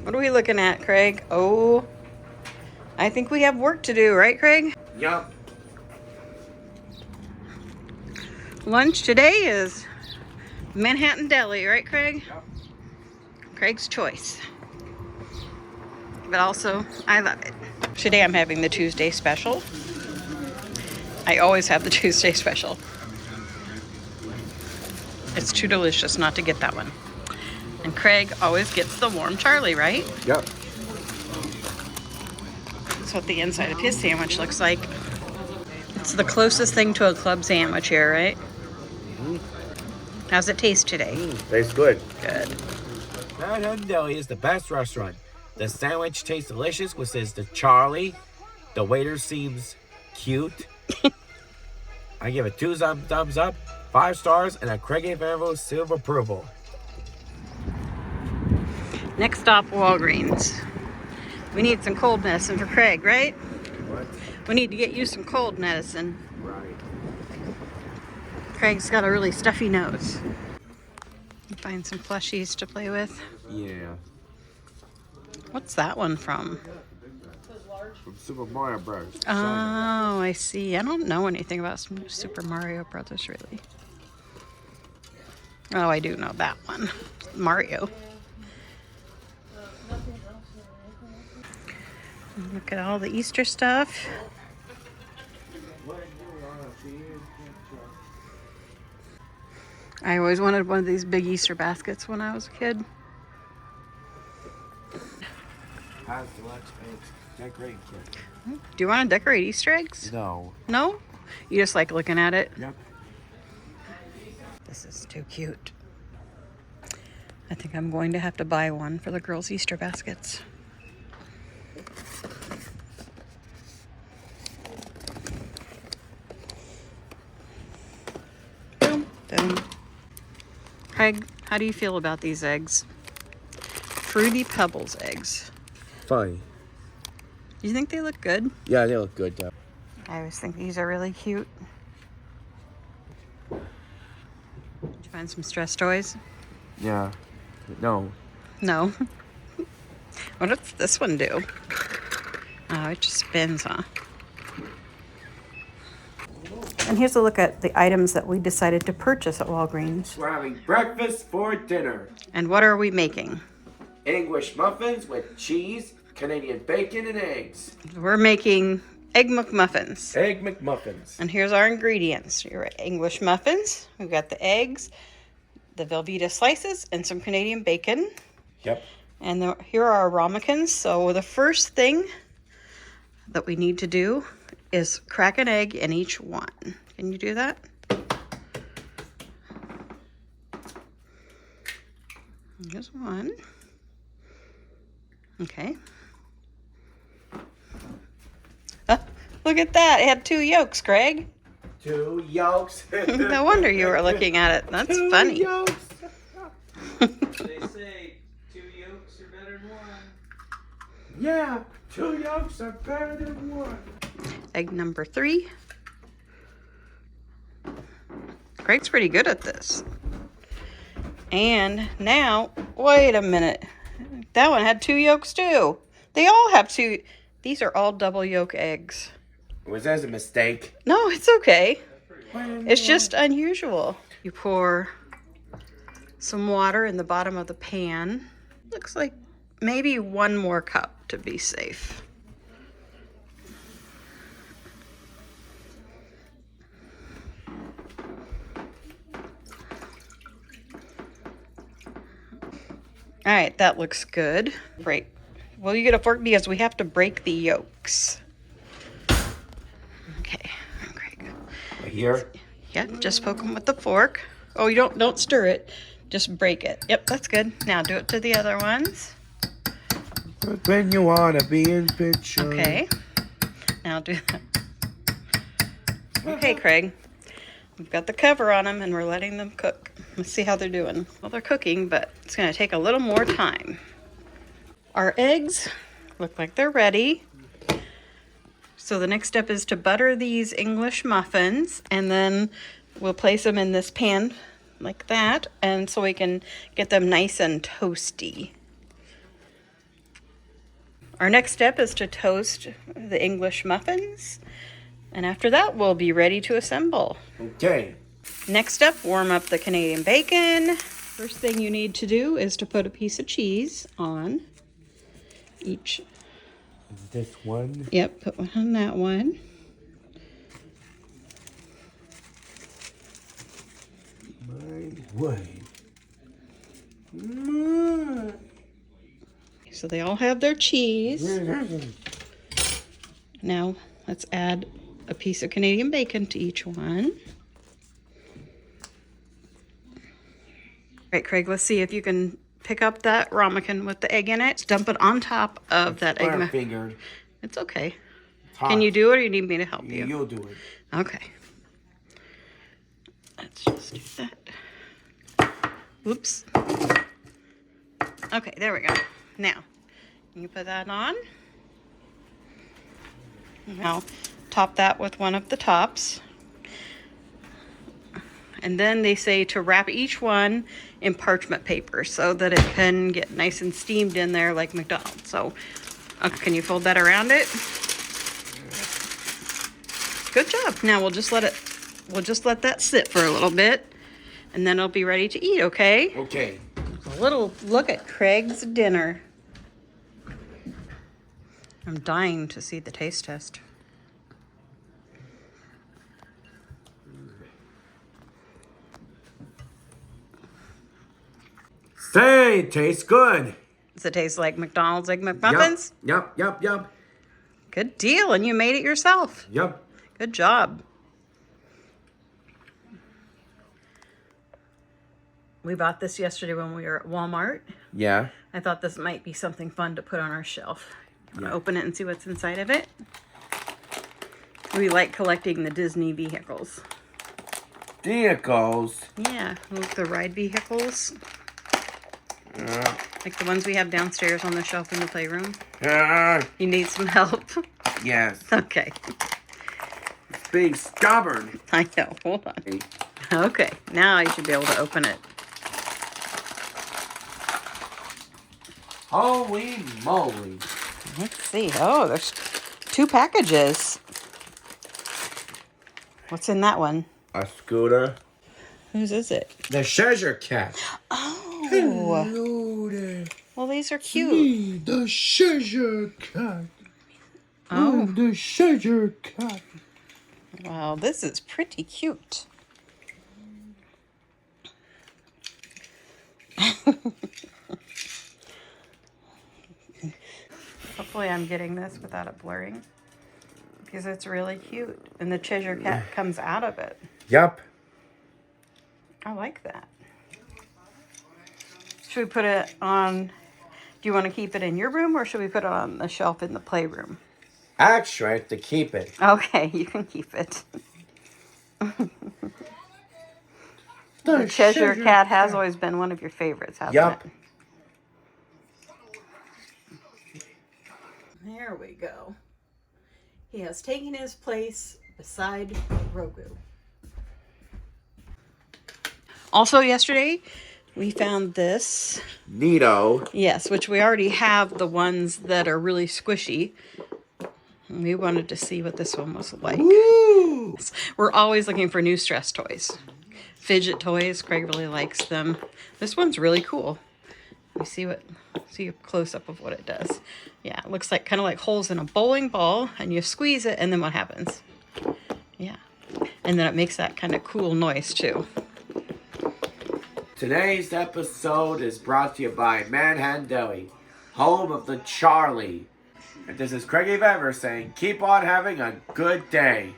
What are we looking at, Craig? Oh, I think we have work to do, right, Craig? Yup. Lunch today is Manhattan Deli, right, Craig? Yep. Craig's choice. But also, I love it. Today I'm having the Tuesday special. I always have the Tuesday special. It's too delicious not to get that one. And Craig always gets the warm Charlie, right? Yep. That's what the inside of his sandwich looks like. It's the closest thing to a club sandwich here, right? How's it taste today? Tastes good. Good. Manhattan Deli is the best restaurant. The sandwich tastes delicious, which is the Charlie. The waiter seems cute. I give it 2 thumbs up, 5 stars, and a Craig Fairville seal of approval. Next stop, Walgreens. We need some cold medicine for Craig, right? What? We need to get you some cold medicine. Right. Craig's got a really stuffy nose. Find some plushies to play with. Yeah. What's that one from? From Super Mario Bros. Oh, I see. I don't know anything about Super Mario Brothers, really. Oh, I do know that one. Mario. Look at all the Easter stuff. I always wanted one of these big Easter baskets when I was a kid. How's the lunch eggs? Decorate kit. Do you want to decorate Easter eggs? No. No? You just like looking at it? Yep. This is too cute. I think I'm going to have to buy one for the girls' Easter baskets. Boom, boom. Craig, how do you feel about these eggs? Fruity Pebbles eggs. Fine. Do you think they look good? Yeah, they look good though. I always think these are really cute. Did you find some stress toys? Yeah. No. No. What does this one do? Oh, it just spins, huh? And here's a look at the items that we decided to purchase at Walgreens. We're having breakfast for dinner. And what are we making? English muffins with cheese, Canadian bacon, and eggs. We're making Egg McMuffins. Egg McMuffins. And here's our ingredients. Your English muffins. We've got the eggs, the Velveeta slices, and some Canadian bacon. Yep. And here are our ramekins. So the first thing that we need to do is crack an egg in each one. Can you do that? Here's one. Okay. Look at that. It had 2 yolks, Craig. 2 yolks. No wonder you were looking at it. That's 2 funny. Yolks. They say 2 yolks are better than 1. Yeah, 2 yolks are better than 1. Egg number 3. Craig's pretty good at this. And now, wait a minute. That one had 2 yolks too. They all have 2. These are all double yolk eggs. Was that a mistake? No, it's okay. It's just unusual. You pour some water in the bottom of the pan. Looks like maybe 1 more cup to be safe. All right, that looks good. Great. Well, you get a fork because we have to break the yolks. Okay, Craig. Here? Yep, just poke them with the fork. Oh, you don't stir it. Just break it. Yep, that's good. Now do it to the other ones. But when you wanna be in picture. Okay. Now do that. Okay, Craig. We've got the cover on them and we're letting them cook. Let's see how they're doing. Well, they're cooking, but it's going to take a little more time. Our eggs look like they're ready. So the next step is to butter these English muffins, and then we'll place them in this pan like that, and so we can get them nice and toasty. Our next step is to toast the English muffins. And after that, we'll be ready to assemble. Okay. Next up, warm up the Canadian bacon. First thing you need to do is to put a piece of cheese on each. This one. Yep, put one on that one. Way. So they all have their cheese. Now let's add a piece of Canadian bacon to each one. All right, Craig, let's see if you can pick up that ramekin with the egg in it. Dump it on top of that egg. I figured. It's okay. It's hot. Can you do it, or you need me to help you? You'll do it. Okay. Let's just do that. Oops. Okay, there we go. Now, you put that on. Now, top that with one of the tops. And then they say to wrap each one in parchment paper so that it can get nice and steamed in there like McDonald's. So, can you fold that around it? Good job. Now we'll just let that sit for a little bit, and then it'll be ready to eat, okay? Okay. A little look at Craig's dinner. I'm dying to see the taste test. Say, tastes good. Does it taste like McDonald's Egg McMuffins? Yup. Good deal, and you made it yourself. Yup. Good job. We bought this yesterday when we were at Walmart. Yeah. I thought this might be something fun to put on our shelf. Want to Yeah. open it and see what's inside of it? We like collecting the Disney vehicles. Vehicles. Yeah, like the ride vehicles. Like the ones we have downstairs on the shelf in the playroom. You need some help? Yes. Okay. It's being stubborn. I know. Hold on. Okay, now you should be able to open it. Holy moly. Let's see. Oh, there's 2 packages. What's in that one? A scooter. Whose is it? The Treasure Cat. Oh. Hello there. Well, these are cute. Me, the Treasure Cat. Oh. The Treasure Cat. Wow, this is pretty cute. Hopefully I'm getting this without it blurring, because it's really cute. And the Cheshire Cat comes out of it. Yup. I like that. Should we put it on, do you want to keep it in your room, or should we put it on the shelf in the playroom? Actually, I have to keep it. Okay, you can keep it. The Cheshire Cat has always been one of your favorites, hasn't Yup. it? There we go. He has taken his place beside Grogu. Also yesterday, we found this. Neato. Yes, which we already have the ones that are really squishy. And we wanted to see what this one was like. Woo! We're always looking for new stress toys. Fidget toys, Craig really likes them. This one's really cool. You see a close-up of what it does. Yeah, it looks like kind of like holes in a bowling ball, and you squeeze it, and then what happens? Yeah. And then it makes that kind of cool noise too. Today's episode is brought to you by Manhattan Deli, home of the Charlie. And this is Craig Evans saying, keep on having a good day.